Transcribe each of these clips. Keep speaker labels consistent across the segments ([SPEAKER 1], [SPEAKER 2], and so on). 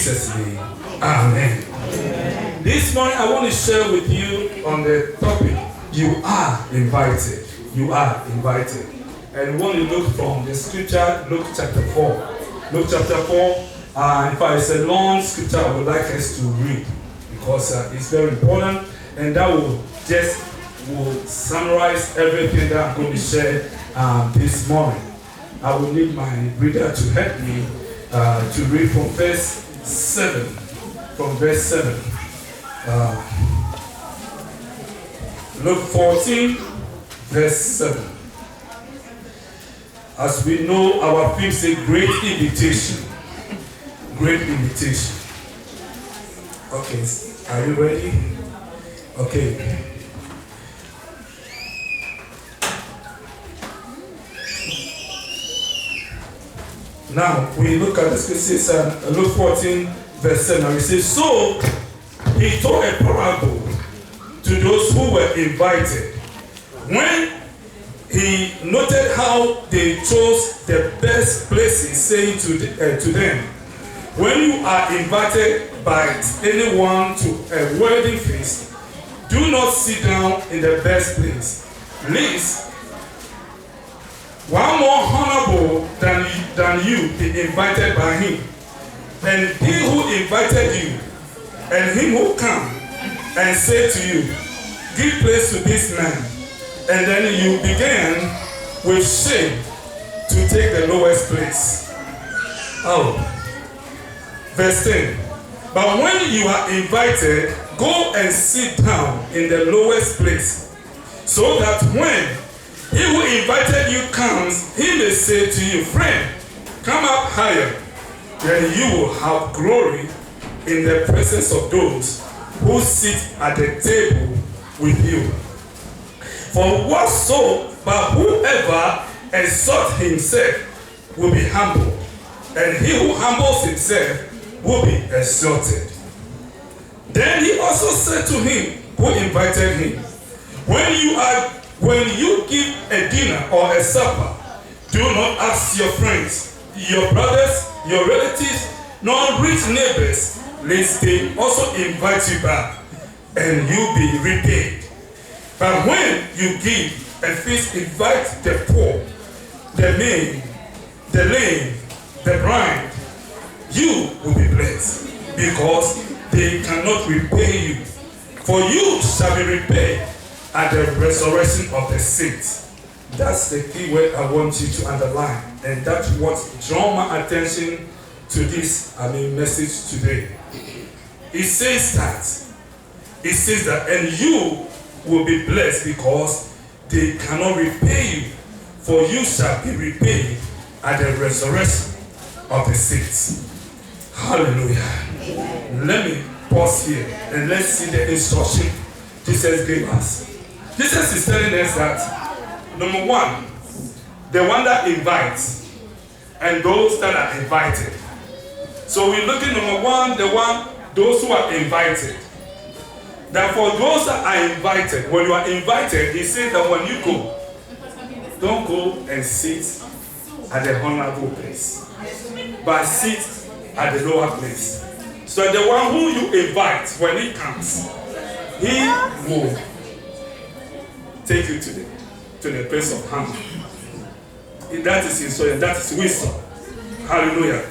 [SPEAKER 1] Jesus' name. Amen. This morning I want to share with you on the topic, you are invited. You are invited. And we want to look from the scripture, Luke chapter 4. Luke chapter 4, in fact, it's a long scripture I would like us to read because it's very important, and that will summarize everything that I'm going to share this morning. I will need my reader to help me to read from verse 7. From verse 7. Luke 14, verse 7. As we know, our theme says great invitation. Great invitation. Okay, are you ready? Okay. Now, we look at the scriptures, Luke 14, verse 7. It says, so he told a parable to those who were invited. When he noted how they chose the best places, saying to them, when you are invited by anyone to a wedding feast, do not sit down in the best place. Lest one more honorable than you be invited by him. And he who invited you, and him who come and say to you, give place to this man, and then you begin with shame to take the lowest place. Oh. Verse 10. But when you are invited, go and sit down in the lowest place, so that when he who invited you comes, he may say to you, friend, come up higher. Then you will have glory in the presence of those who sit at the table with you. For but whoever exalts himself will be humbled, and he who humbles himself will be exalted. Then he also said to him who invited him, when you give a dinner or a supper, do not ask your friends, your brothers, your relatives, nor rich neighbors, lest they also invite you back, and you be repaid. But when you give a feast, invite the poor, the maimed, the lame, the blind. You will be blessed, because they cannot repay you. For you shall be repaid at the resurrection of the saints. That's the key word I want you to underline. And that's what drew my attention to this message today. It says that, and you will be blessed because they cannot repay you, for you shall be repaid at the resurrection of the saints. Hallelujah. Amen. Let me pause here and let's see the instruction Jesus gave us. Jesus is telling us that, number one, the one that invites and those that are invited. So we're looking, number one, those who are invited. That for those that are invited, when you are invited, he says that when you go, don't go and sit at the honorable place, but sit at the lower place. So the one who you invite, when he comes, he will take you to the place of honor. That is instruction, that is wisdom. Hallelujah.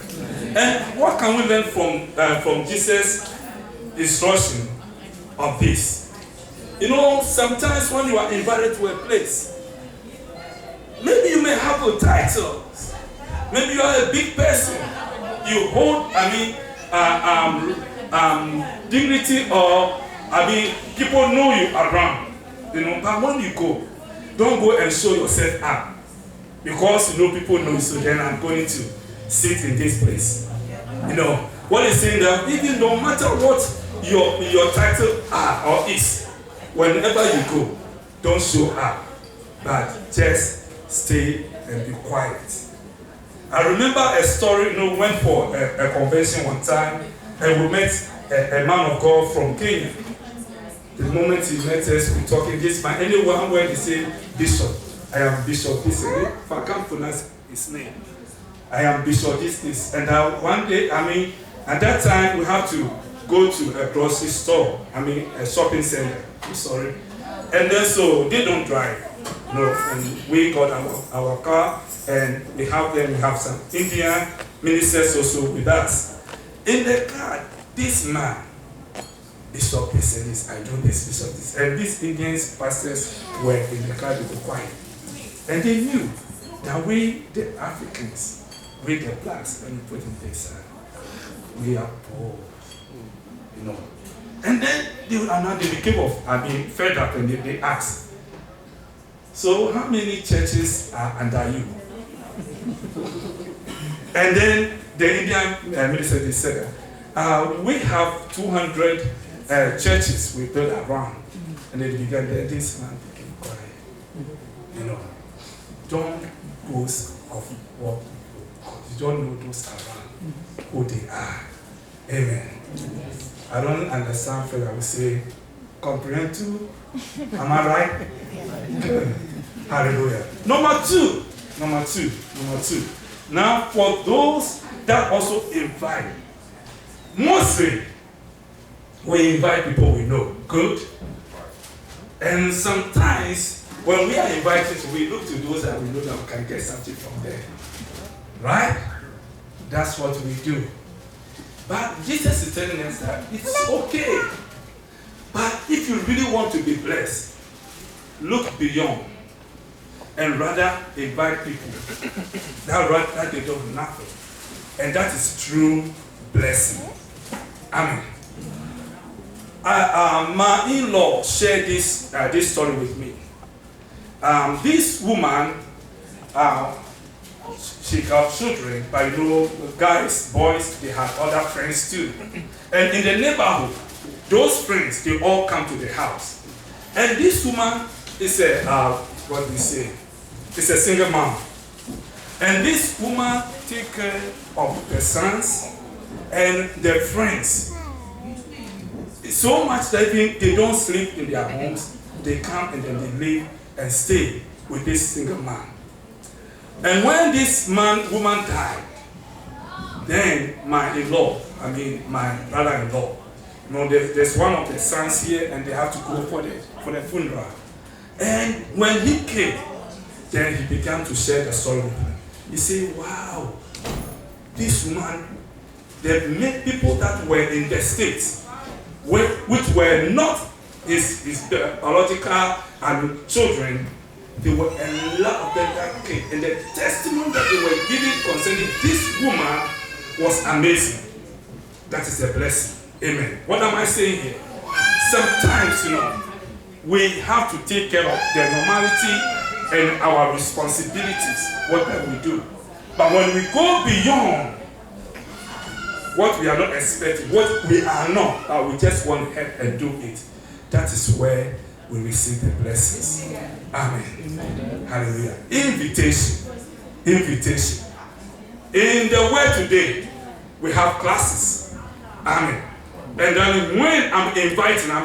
[SPEAKER 1] And what can we learn from Jesus' instruction of this? You know, sometimes when you are invited to a place, maybe you may have a title, maybe you are a big person, you hold dignity, or people know you around, you know. But when you go, don't go and show yourself up, because you know people know you. So then I'm going to sit in this place. You know what is saying that even no matter what your title are or is, whenever you go, don't show up, but just stay and be quiet. I remember a story. You know, went for a convention one time, and we met a man of God from Kenya. The moment he met us, we talking this man. Anyone where he say Bishop, I am Bishop. He said, if I can't pronounce his name, I am Bishop this. And one day, At that time, we have to go to a grocery store, a shopping center, I'm sorry. And then so they don't drive. No, and we got our car, and we have some Indian ministers also with us. In the car, this man, Bishop said this, I do this, Bishop this. And these Indian pastors were in the car with the quiet. And they knew that we, the Africans, we the blacks, when you put in this, we are poor. You know. And then they became fed up, and they asked, so how many churches are under you? And then the Indian minister, they said, we have 200 churches we built around. And they began, this man became quiet. You know, don't boast of what you don't know those around who they are. Amen. I don't understand, Fred. I would say, comprehend too. Am I right? Hallelujah. Number two. Now, for those that also invite, mostly we invite people we know. Good. And sometimes when we are invited, we look to those that we know that we can get something from there. Right? That's what we do. But Jesus is telling us that it's okay. But if you really want to be blessed, look beyond and rather invite people that they don't have nothing. And that is true blessing. Amen. My in-law shared this story with me. This woman, she got children, but guys, boys, they have other friends too. And in the neighborhood, those friends, they all come to the house. And this woman is it's a single mom. And this woman take care of the sons and their friends. So much that they don't sleep in their homes, they come and then they live and stay with this single man. And when this woman died, then my brother-in-law, there's one of the sons here, and they have to go for the funeral. And when he came, then he began to share the story with me. He said, wow, this woman, they met people that were in the States, which were not his biological children. There were a lot of them that came, and the testimony that they were giving concerning this woman was amazing. That is a blessing. Amen. What am I saying here? Sometimes, we have to take care of the normality and our responsibilities, whatever we do. But when we go beyond what we are not expecting, what we are not, we just want to help and do it, that is where we receive the blessings. Amen. Hallelujah. Invitation. In the world today, we have classes. Amen. And then when I'm inviting, I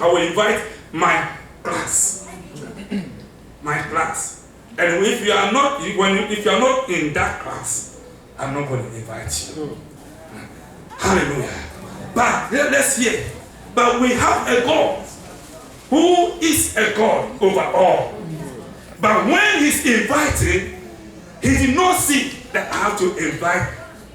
[SPEAKER 1] will invite my class. And if you are not, if you are not in that class, I'm not going to invite you. Hallelujah. But let's hear. But we have a God who is a God over all. But when he's inviting, he did not see that I have to invite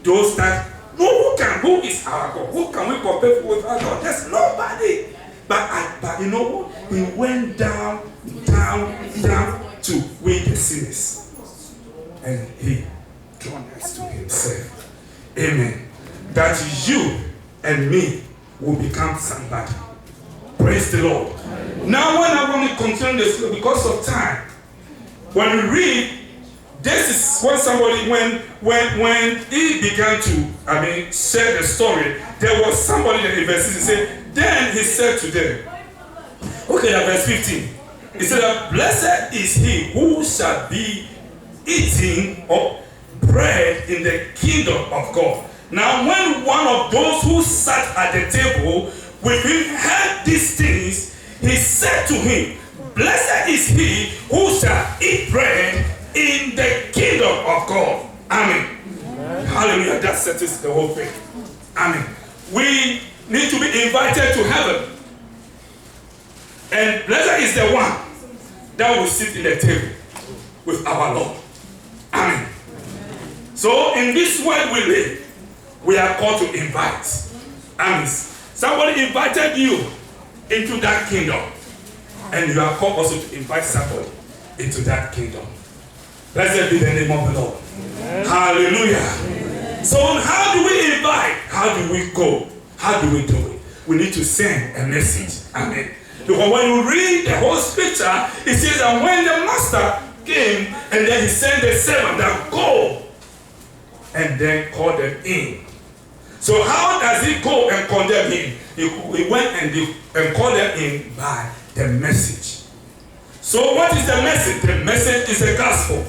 [SPEAKER 1] those that who is our God? Who can we compare with our God? There's nobody. But you know what? He went down to we the sinners. And he drawn us to himself. Amen. That you and me will become somebody. Praise the Lord. Now when I want to continue this, because of time, when we read, this is when somebody, when he began to, share the story, there was somebody that in verse 6 said, then he said to them, okay, now verse 15, he said, blessed is he who shall be eating of bread in the kingdom of God. Now when one of those who sat at the table with him heard these things, he said to him, blessed is he who shall eat bread in the kingdom of God. Amen. Hallelujah. That settles the whole thing. Amen. We need to be invited to heaven. And blessed is the one that will sit in the table with our Lord. Amen. So in this world we live, we are called to invite. Amen. Somebody invited you into that kingdom. And you are called also to invite somebody into that kingdom. Blessed be the name of the Lord. Amen. Hallelujah. Amen. So how do we invite? How do we go? How do we do it? We need to send a message. Amen. Because when you read the whole scripture, it says that when the master came and then he sent the servant that go and then called them in. So how does he go and condemn him? He went and called them in by the message. So what is the message? The message is the gospel.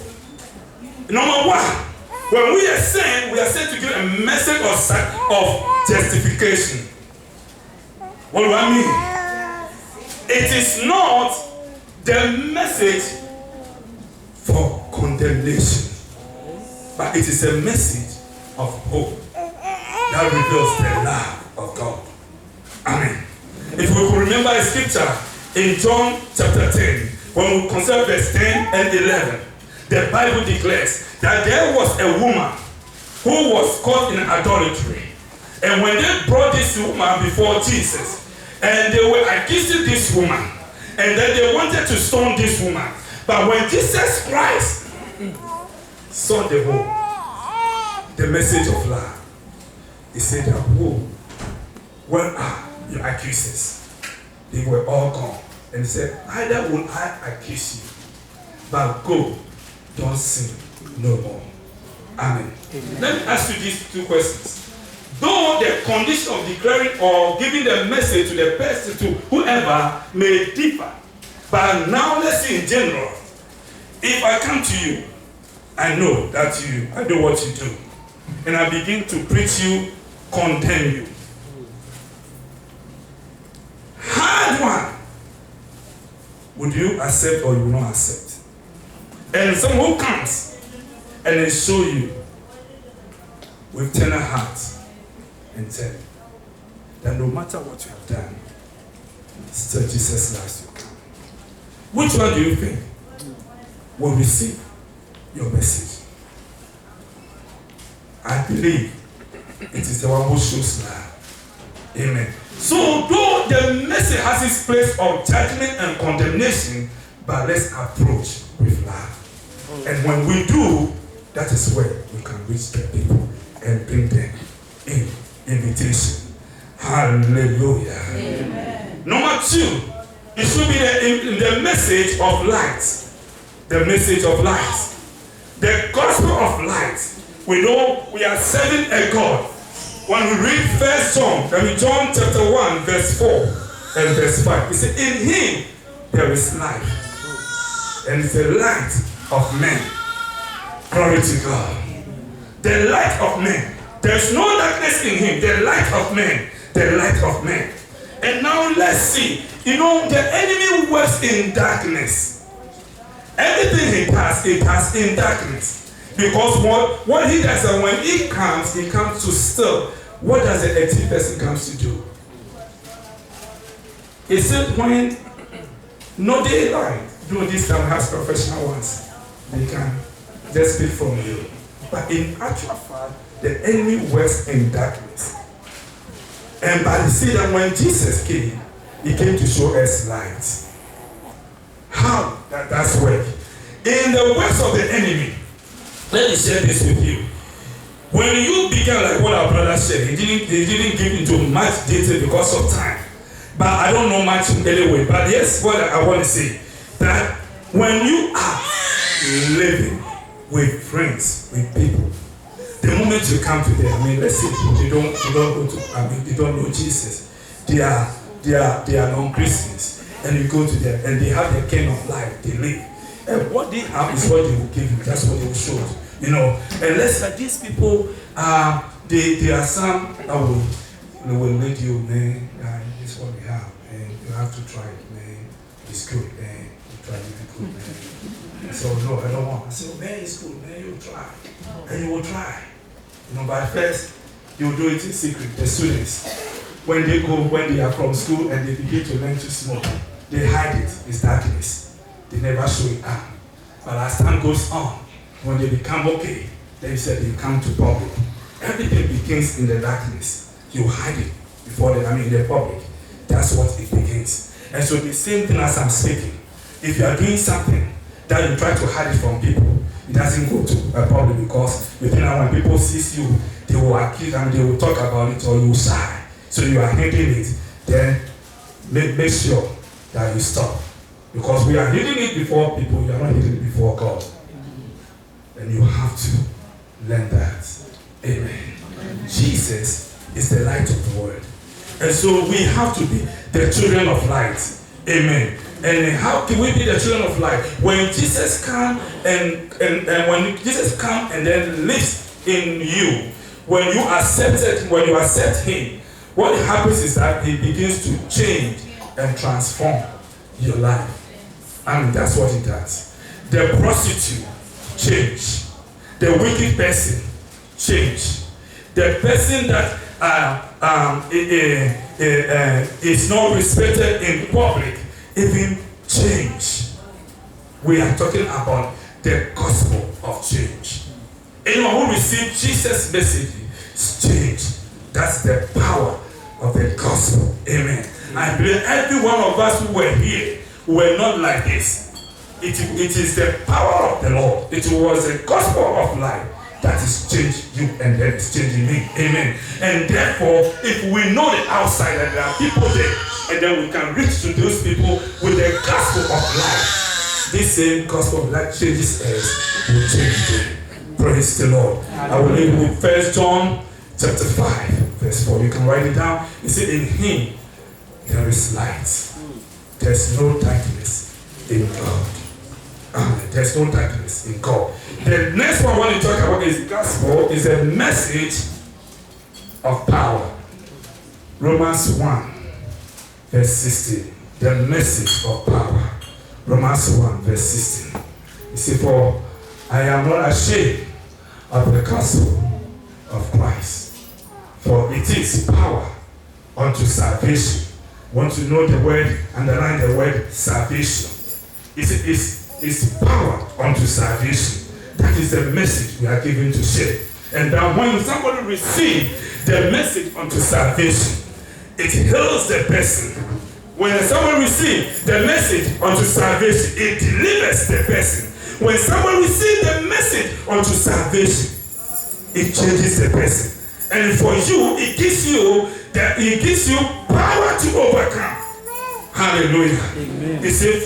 [SPEAKER 1] Number one, when we are sent to give a message of justification. What do I mean? It is not the message for condemnation, but it is a message of hope that reveals the love of God. Amen. If we could remember a scripture in John chapter 10, when we consider verse 10 and 11, the Bible declares that there was a woman who was caught in adultery. And when they brought this woman before Jesus, and they were accusing this woman, and then they wanted to stone this woman. But when Jesus Christ saw the message of love, he said that, where are your accusers? They were all gone. And he said, neither will I accuse you, but go, don't sin no more. Amen. Amen. Let me ask you these two questions. Though the condition of declaring or giving the message to the person, to whoever, may differ, but now let's see in general. If I come to you, I know that I know what you do, and I begin to preach you, condemn you. Hard one. Would you accept or you will not accept? And someone who comes and they show you with tender heart and tell you that no matter what you have done, still Jesus loves you. Which one do you think will receive your message? I believe it is the one who shows love. Amen. So though the message has its place of judgment and condemnation, but let's approach with love. And when we do, that is where we can reach the people and bring them in invitation. Hallelujah. Amen. Number two, it should be the message of light. The message of light. The gospel of light. We know we are serving a God. When we read John chapter 1, verse 4 and verse 5, it says, in him there is life, and it's the light of men. Glory to God. The light of men. There's no darkness in him. The light of men. The light of men. And now let's see. You know, the enemy works in darkness. Everything he does in darkness. Because what he does, and when he comes to steal. What does the 18th person comes to do? He said when no daylight, do this time has professional ones. They can just speak from you. But in actual fact, the enemy works in darkness. And by the see that when Jesus came, he came to show us light. How that's work. In the works of the enemy, let me share this with you. When you began, like what our brother said, he didn't give into much detail because of time. But I don't know much anyway. But yes, what I want to say, that when you are living with friends, with people, the moment you come to them, I mean, let's say they don't go to, I mean, they don't know Jesus. They are non-Christians, and you go to them, and they have their kind of life they live. And what they have is what they will give you. That's what they will show you. You know, and let's say these people, they are some that will lead you, man. This is what we have, and you have to try it, man. It's good, man. You try it, it's good, man. So no, I don't want. I said, man, it's good, man. You try, and you will try. You know, but first You do it in secret. The students, when they are from school and they begin to learn to smoke, they hide it. It's darkness. They never show it out. But as time goes on, when they become okay, then you said you come to public. Everything begins in the darkness. You hide it before in the public. That's what it begins. And so the same thing as I'm speaking. If you are doing something that you try to hide it from people, it doesn't go to public, because you think that when people see you, they will accuse and they will talk about it, or you will shy. So you are hiding it. Then make sure that you stop. Because we are hiding it before people, you are not hiding it before God. And you have to learn that. Amen. Jesus is the light of the world. And so we have to be the children of light. Amen. And how can we be the children of light? When Jesus comes and then lives in you, when you accept him, what happens is that he begins to change and transform your life. And that's what he does. The prostitute change. The wicked person change. The person that is not respected in public even change. We are talking about the gospel of change. Anyone who receives Jesus' message change. That's the power of the gospel. Amen. I believe every one of us who were here were not like this. It is the power of the Lord. It was the gospel of life that is changed you and then it's changing me. Amen. And therefore, if we know the outside that there are people there, and then we can reach to those people with the gospel of life, this same gospel of life changes us, will change them. Praise the Lord. I will leave with 1 John chapter 5, verse 4. You can write it down. It says, in him there is light. There's no darkness in God. Amen. There's no darkness in God. The next one I want to talk about is gospel, is a message of power. Romans 1, verse 16. The message of power. Romans 1, verse 16. You see, for I am not ashamed of the gospel of Christ, for it is power unto salvation. Want to know the word, underline the word salvation. It's power unto salvation. That is the message we are given to share. And that when somebody receives the message unto salvation, it heals the person. When someone receives the message unto salvation, it delivers the person. When someone receives the message unto salvation, it changes the person. And for you, it gives you power to overcome. Hallelujah. Amen. It says,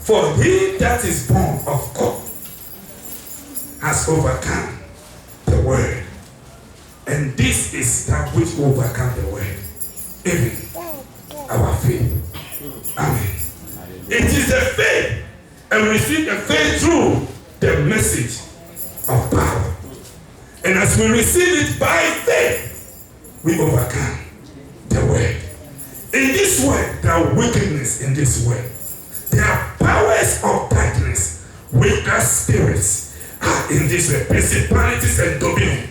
[SPEAKER 1] for he that is born of God has overcome the world. And this is that which overcome the world, even our faith. Amen. It is the faith, and we receive the faith through the message of power. And as we receive it by faith, we overcome the world. In this world, there are wickedness in this world. There are powers of darkness, wicked spirits are in this world, principalities and dominion,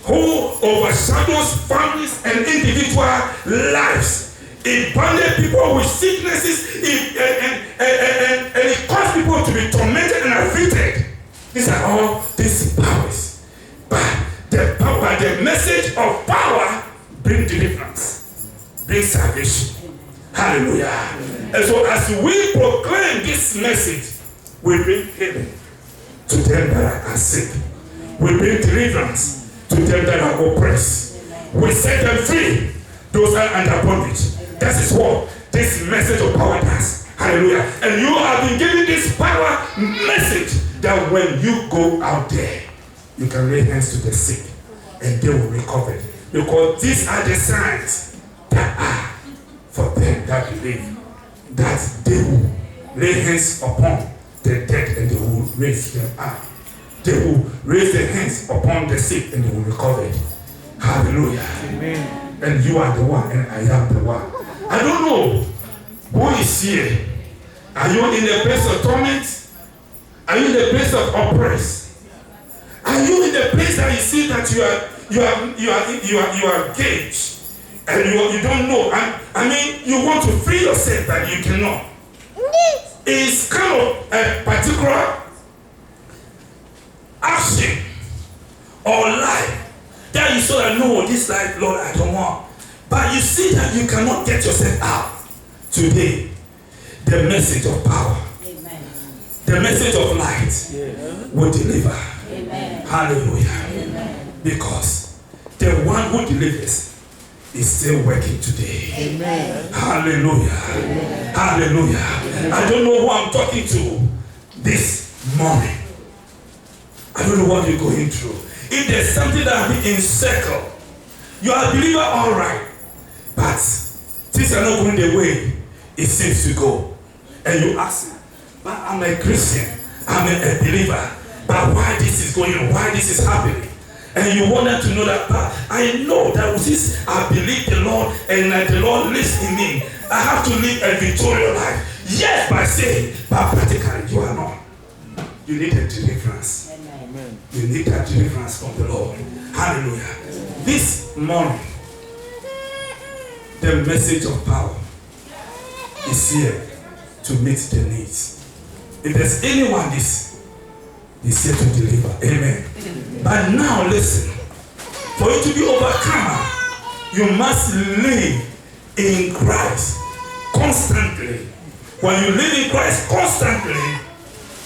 [SPEAKER 1] who overshadows families and individual lives. It bonded people with sicknesses, and it caused people to be tormented and afflicted. These are all these powers. But the message of power brings deliverance, brings salvation. Hallelujah. And so as we proclaim this message, we bring healing to them that are sick. We bring deliverance to them that are oppressed. We set them free, those that are under bondage. That is what this message of power does. Hallelujah. And you have been given this power message that when you go out there, you can lay hands to the sick and they will recover. Because these are the signs that are for them that believe, that they will lay hands upon the dead and they will raise them up. They will raise their hands upon the sick and they will recover. Hallelujah. Amen. And you are the one and I am the one. I don't know who is here. Are you in the place of torment? Are you in the place of oppress? Are you in the place that you see that you are engaged, and you don't know. And you want to free yourself, but you cannot. It's kind of a particular action or life that you saw that no, this life, Lord, I don't want. But you see that you cannot get yourself out. Today, the message of power, amen, the message of light, will deliver. Amen. Hallelujah. Amen. Because the one who delivers is still working today. Amen. Hallelujah. Amen. Hallelujah. Amen. I don't know who I'm talking to this morning. I don't know what you're going through. If there's something that has been encircled, you are a believer, all right, but things are not going the way it seems to go. And you ask me, but I'm a Christian, I'm a believer, but why this is going on, why this is happening? And you want them to know that, but I know that since I believe the Lord and the Lord lives in me, I have to live a victorious life. Yes, by saying, but practically you are not. You need a deliverance. Amen. You need that deliverance from the Lord. Hallelujah. Amen. This morning, the message of power is here to meet the needs. If there's anyone this is here to deliver. Amen. Amen. But now listen, for you to be overcome, you must live in Christ constantly. When you live in Christ constantly,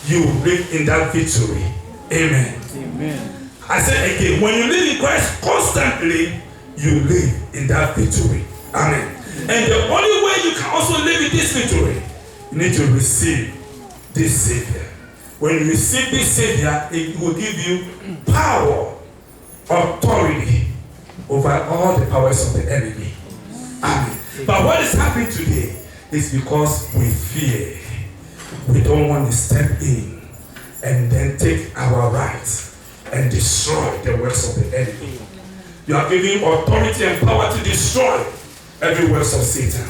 [SPEAKER 1] you live in that victory. Amen. Amen. I say again, when you live in Christ constantly, you live in that victory. Amen. And the only way you can also live in this victory, you need to receive this Savior. When you receive this Savior, it will give you power, authority over all the powers of the enemy. Amen. But what is happening today is because we fear. We don't want to step in and then take our rights and destroy the works of the enemy. You are giving authority and power to destroy every works of Satan.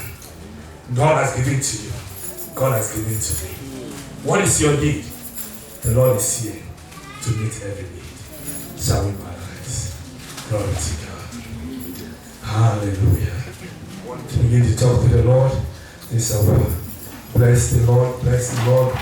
[SPEAKER 1] God has given to you. God has given to me. What is your need? The Lord is here to meet every need. Shall we rise? Glory to God. Hallelujah. Begin to talk to the Lord. This hour. Bless the Lord. Bless the Lord.